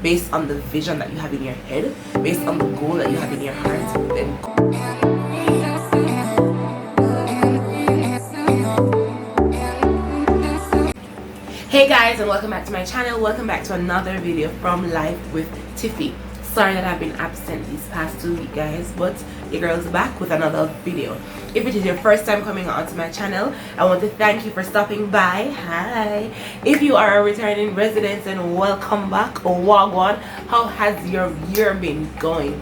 based on the vision that you have in your head, based on the goal that you have in your heart, then hey guys, and welcome back to my channel. Welcome back to another video from Life with Tiffy. Sorry that I've been absent these past 2 weeks, guys, but your girl's back with another video. If it is your first time coming onto my channel, I want to thank you for stopping by. Hi. If you are a returning resident, then welcome back. Wagwan. How has your year been going?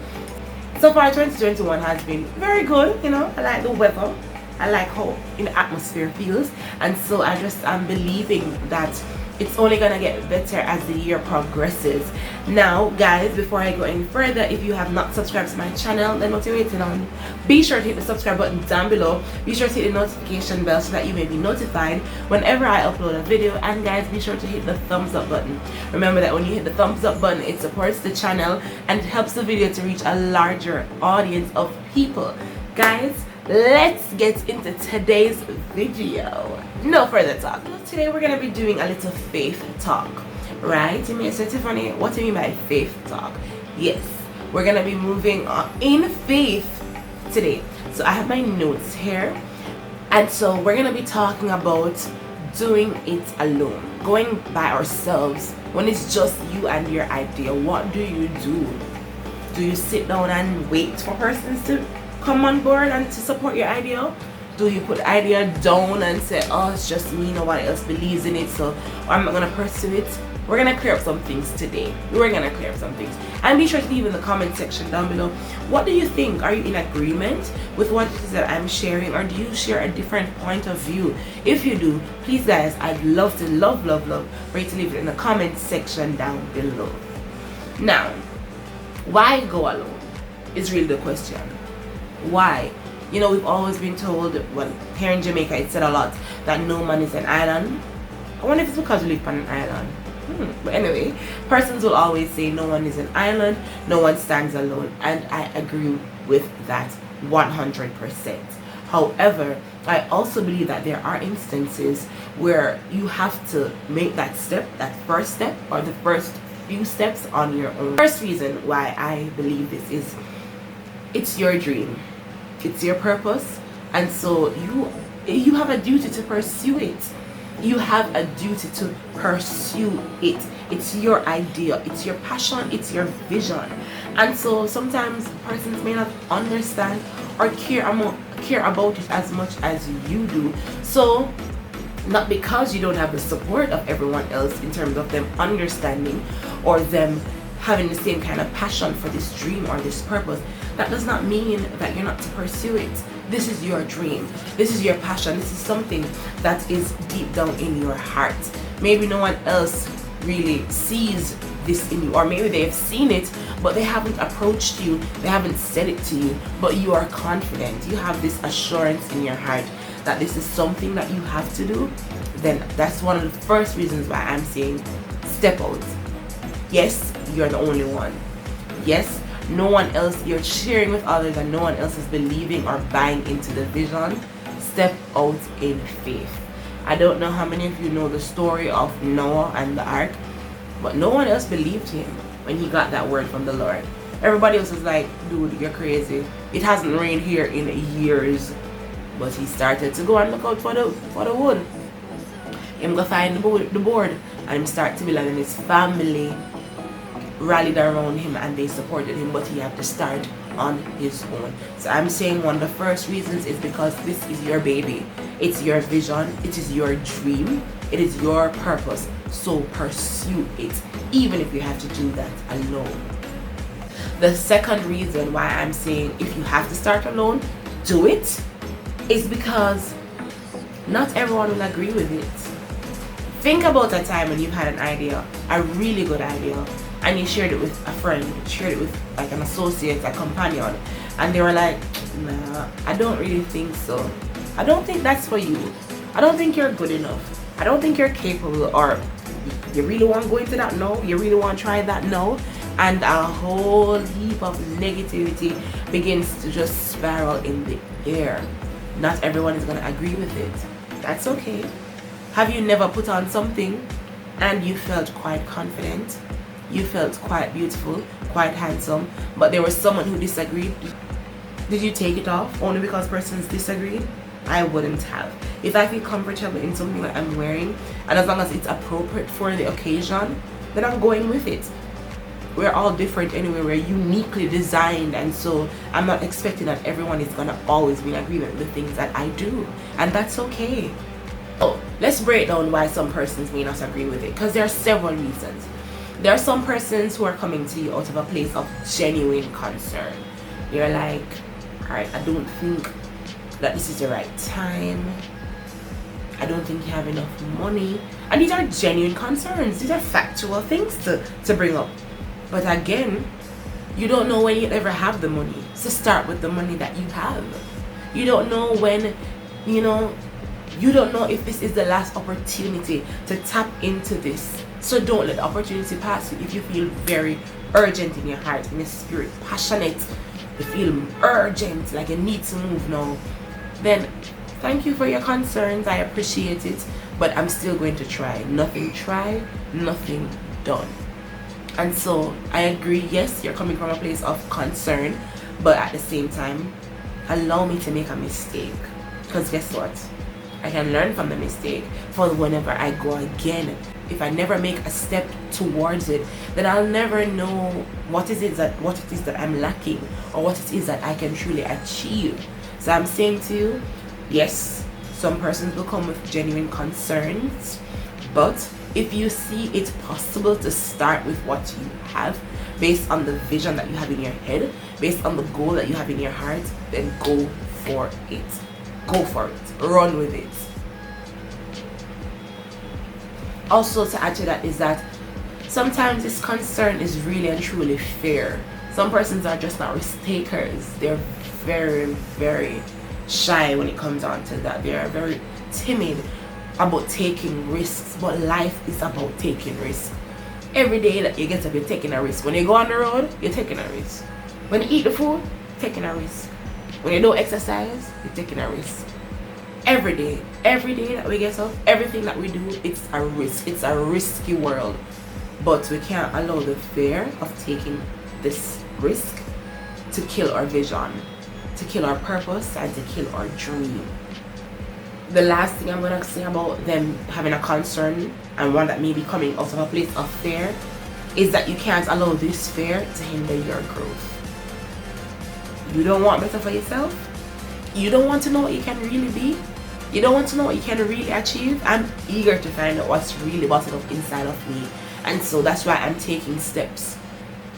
So far 2021 has been very good. You know, I like the weather, I like how the atmosphere feels, and so I'm believing that it's only gonna get better as the year progresses. Now guys, before I go any further, if you have not subscribed to my channel, then what are you waiting on? Be sure to hit the subscribe button down below. Be sure to hit the notification bell so that you may be notified whenever I upload a video, and guys, be sure to hit the thumbs up button. Remember that when you hit the thumbs up button, it supports the channel and it helps the video to reach a larger audience of people. Guys, let's get into today's video. No further talk. Today we're gonna be doing a little faith talk, right? You may say, Tiffany, what do you mean by faith talk? Yes, we're gonna be moving on in faith today. So I have my notes here, and so we're gonna be talking about doing it alone, going by ourselves. When it's just you and your idea, what do you do? Do you sit down and wait for persons to come on board and to support your idea? Do you put the idea down and say, oh, it's just me, nobody else believes in it, so I'm not gonna pursue it? We're gonna clear up some things today. We're gonna clear up some things, and be sure to leave in the comment section down below, what do you think? Are you in agreement with what it is that I'm sharing, or do you share a different point of view? If you do, please guys, I'd love to love for you to leave it in the comment section down below. Now, why go alone is really the question. Why? You know, we've always been told, well, here in Jamaica it's said a lot, that no man is an island. I wonder if it's because we live on an island. But anyway, persons will always say no one is an island, no one stands alone, and I agree with that 100%. However, I also believe that there are instances where you have to make that step, that first step, or the first few steps on your own. First reason why I believe this is, it's your dream, it's your purpose, and so you have a duty to pursue it. You have a duty to pursue it. It's your idea, it's your passion, it's your vision. And so sometimes persons may not understand or care about it as much as you do. So not because you don't have the support of everyone else in terms of them understanding or them having the same kind of passion for this dream or this purpose, that does not mean that you're not to pursue it. This is your dream, this is your passion, this is something that is deep down in your heart. Maybe no one else really sees this in you, or maybe they have seen it but they haven't approached you, they haven't said it to you, but you are confident, you have this assurance in your heart that this is something that you have to do. Then that's one of the first reasons why I'm saying step out. Yes, you're the only one. Yes, no one else, you're sharing with others and no one else is believing or buying into the vision. Step out in faith. I don't know how many of you know the story of Noah and the ark, but no one else believed him when he got that word from the Lord. Everybody else was like, dude, you're crazy, it hasn't rained here in years. But he started to go and look out for the wood. Him go find the board, and him start to build, and his family rallied around him and they supported him, but he had to start on his own. So I'm saying one of the first reasons is because this is your baby, it's your vision, it is your dream, it is your purpose, so pursue it, even if you have to do that alone. The second reason why I'm saying if you have to start alone, do it, is because not everyone will agree with it. Think about a time when you've had an idea, a really good idea, and you shared it with a friend, shared it with like an associate, a companion, and they were like, nah, I don't really think so. I don't think that's for you. I don't think you're good enough. I don't think you're capable, or you really want to go into that? No. You really want to try that? No. And a whole heap of negativity begins to just spiral in the air. Not everyone is going to agree with it. That's okay. Have you never put on something and you felt quite confident you felt quite beautiful, quite handsome, but there was someone who disagreed, did you take it off only because persons disagreed? I wouldn't have. If I feel comfortable in something that I'm wearing, and as long as it's appropriate for the occasion, then I'm going with it. We're all different anyway, we're uniquely designed, and so I'm not expecting that everyone is gonna always be in agreement with the things that I do, and that's okay. So let's break down why some persons may not agree with it, because there are several reasons. There are some persons who are coming to you out of a place of genuine concern. You're like, alright, I don't think that this is the right time, I don't think you have enough money, and these are genuine concerns, these are factual things to bring up. But again, you don't know when you'll ever have the money, so start with the money that you have. You don't know when, you don't know if this is the last opportunity to tap into this, so don't let the opportunity pass you. If you feel very urgent in your heart, in your spirit, passionate, you feel urgent, like you need to move now, then thank you for your concerns, I appreciate it, but I'm still going to try. Nothing tried, nothing done. And so I agree, yes, you're coming from a place of concern, but at the same time, allow me to make a mistake, because guess what, I can learn from the mistake for whenever I go again. If I never make a step towards it, then I'll never know what it is that I'm lacking, or what it is that I can truly achieve. So I'm saying to you, yes, some persons will come with genuine concerns, but if you see it possible to start with what you have, based on the vision that you have in your head, based on the goal that you have in your heart, then go for it. Go for it. Run with it. Also, to add to that is that sometimes this concern is really and truly fair. Some persons are just not risk takers. They're very, very shy when it comes down to that. They are very timid about taking risks, but life is about taking risks. Every day that you get up, you're taking a risk. When you go on the road, you're taking a risk. When you eat the food, taking a risk. When you don't exercise, you're taking a risk. Every day that we get up, everything that we do, it's a risk. It's a risky world, but we can't allow the fear of taking this risk to kill our vision, to kill our purpose, and to kill our dream. The last thing I'm gonna say about them having a concern, and one that may be coming out of a place of fear, is that you can't allow this fear to hinder your growth. You don't want better for yourself? You don't want to know what you can really be? You don't want to know what you can really achieve? I'm eager to find out what's really bottling up inside of me, and so that's why I'm taking steps.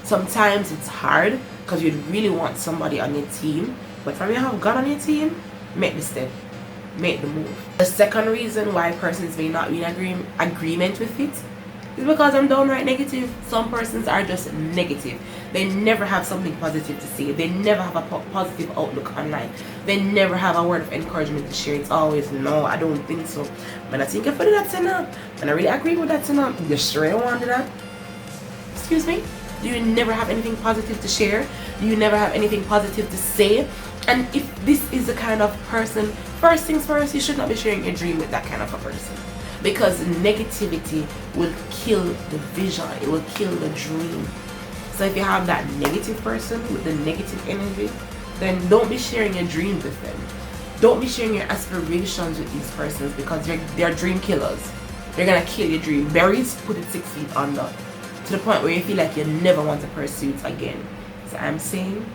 Sometimes it's hard because you really want somebody on your team, but from you have God on your team, make the step. Make the move. The second reason why persons may not be in agreement with it is because I'm downright negative. Some persons are just negative. They never have something positive to say. They never have a positive outlook on life. They never have a word of encouragement to share. It's always, no, I don't think so. But I think if I do that enough, and I really agree with that enough, you sure you want to do that? Excuse me? Do you never have anything positive to share? Do you never have anything positive to say? And if this is the kind of person, first things first, you should not be sharing your dream with that kind of a person, because negativity will kill the vision, it will kill the dream. So if you have that negative person with the negative energy, then don't be sharing your dreams with them. Don't be sharing your aspirations with these persons, because they're dream killers. They're gonna kill your dream. Berries, put it 6 feet under, to the point where you feel like you never want to pursue it again. So I'm saying,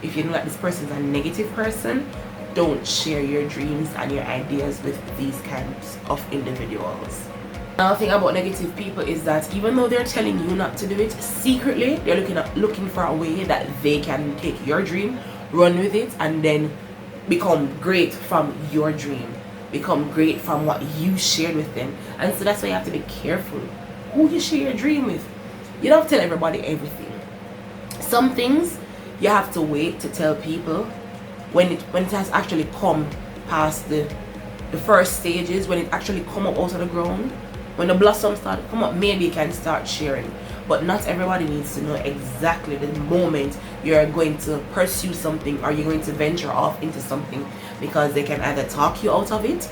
if you know that this person is a negative person, don't share your dreams and your ideas with these kinds of individuals. Another thing about negative people is that even though they're telling you not to do it, secretly they're looking for a way that they can take your dream, run with it, and then become great from your dream, become great from what you shared with them. And so that's why you have to be careful who you share your dream with. You don't have to tell everybody everything. Some things you have to wait to tell people when it has actually come past the first stages, when it actually come up out of the ground, when the blossoms start to come up, maybe you can start sharing. But not everybody needs to know exactly the moment you're going to pursue something, or you're going to venture off into something, because they can either talk you out of it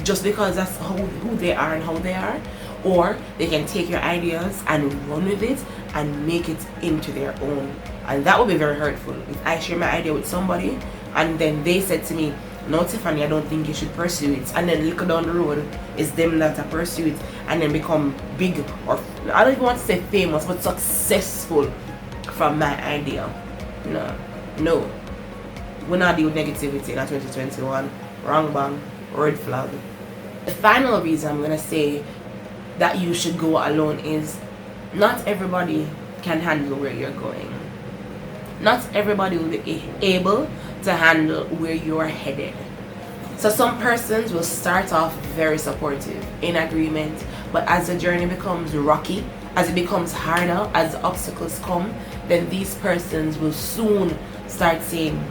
just because that's who they are and how they are, or they can take your ideas and run with it and make it into their own. And that would be very hurtful. If I share my idea with somebody and then they said to me, no Tiffany, I don't think you should pursue it, and then look down the road, it's them that pursue it and then become big, or I don't even want to say famous, but successful from my idea. No, we're not deal with negativity in 2021. Wrong bang, red flag. The final reason I'm gonna say that you should go alone is not everybody can handle where you're going. Not everybody will be able to handle where you're headed. So some persons will start off very supportive, in agreement, but as the journey becomes rocky, as it becomes harder, as the obstacles come, then these persons will soon start saying,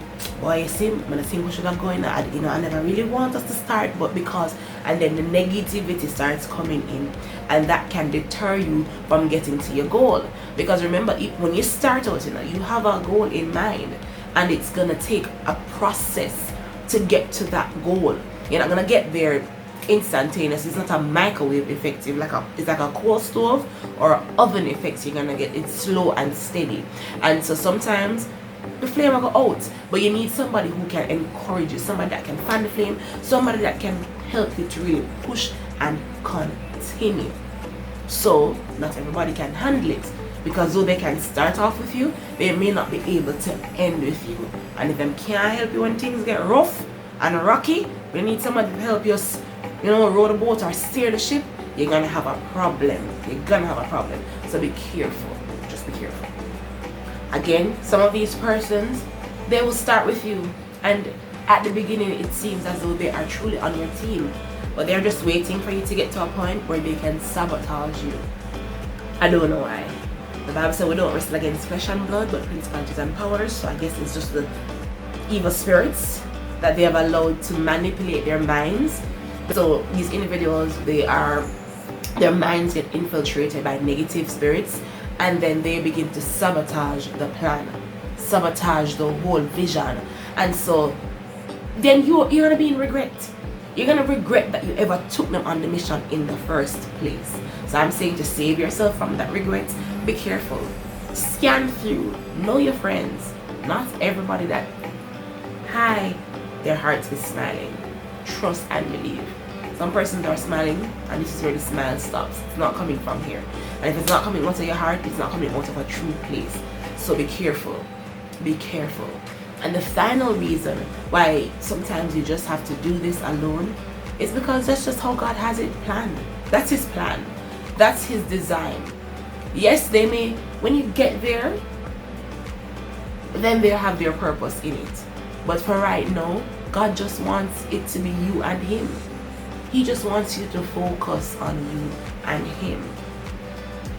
boy, you see, I think we should have going. I never really want us to start, but because, and then the negativity starts coming in, and that can deter you from getting to your goal. Because remember, when you start out, you have a goal in mind, and it's gonna take a process to get to that goal. You're not gonna get there instantaneous. It's not a microwave effect. It's like a coal stove or oven effect. You're gonna get it slow and steady, and so sometimes the flame will go out, but you need somebody who can encourage you, somebody that can fan the flame, somebody that can help you to really push and continue. So not everybody can handle it, because though they can start off with you, they may not be able to end with you. And if them can't help you when things get rough and rocky, you need somebody to help you, row the boat or steer the ship, you're gonna have a problem. So be careful. Just be careful. Again, some of these persons, they will start with you, and at the beginning it seems as though they are truly on your team, but they're just waiting for you to get to a point where they can sabotage you. I don't know why. The Bible said we don't wrestle against flesh and blood, but principalities and powers. So I guess it's just the evil spirits that they have allowed to manipulate their minds. So these individuals, their minds get infiltrated by negative spirits, and then they begin to sabotage the plan, sabotage the whole vision. And so then you're gonna be in regret. You're gonna regret that you ever took them on the mission in the first place. So I'm saying to save yourself from that regret, be careful. Scan through, know your friends. Not everybody that their heart is smiling. Trust and believe. Some persons are smiling, and this is where the smile stops. It's not coming from here. And if it's not coming out of your heart, it's not coming out of a true place. So be careful. Be careful. And the final reason why sometimes you just have to do this alone is because that's just how God has it planned. That's His plan. That's His design. Yes, they may, when you get there, then they'll have their purpose in it. But for right now, God just wants it to be you and Him. He just wants you to focus on you and Him,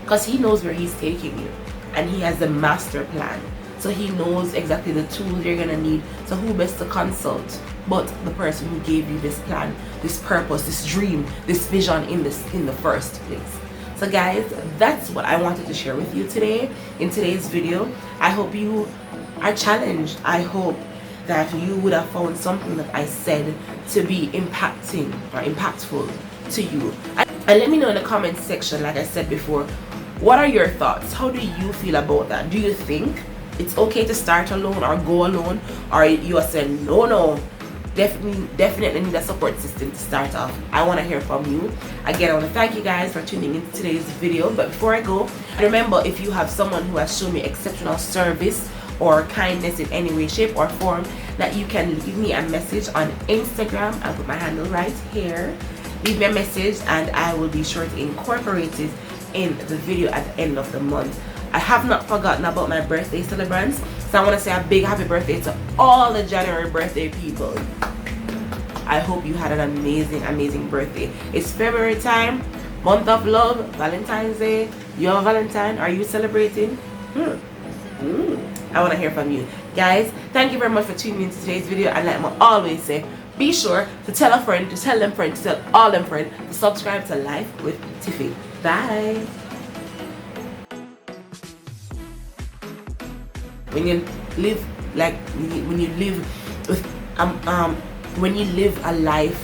because He knows where He's taking you, and He has the master plan. So He knows exactly the tools you're gonna need. So who best to consult but the person who gave you this plan, this purpose, this dream, this vision in the first place. So guys, that's what I wanted to share with you today in today's video. I hope you are challenged. I hope that you would have found something that I said to be impacting or impactful to you. And let me know in the comment section, like I said before, what are your thoughts? How do you feel about that? Do you think it's okay to start alone or go alone? Or you are saying, no, definitely need a support system to start off? I want to hear from you. Again, I want to thank you guys for tuning in to today's video. But before I go, remember, if you have someone who has shown me exceptional service or kindness in any way, shape or form, that you can leave me a message on Instagram. I'll put my handle right here. Leave me a message and I will be sure to incorporate it in the video at the end of the month. I have not forgotten about my birthday celebrants, so I want to say a big happy birthday to all the January birthday people. I hope you had an amazing birthday. It's February time, month of love, Valentine's Day. Your Valentine, are you celebrating? I want to hear from you guys. Thank you very much for tuning into today's video, and like I always say, be sure to tell a friend, to tell them friends, to tell all them friends to subscribe to Life with Tiffy. Bye. When you live a life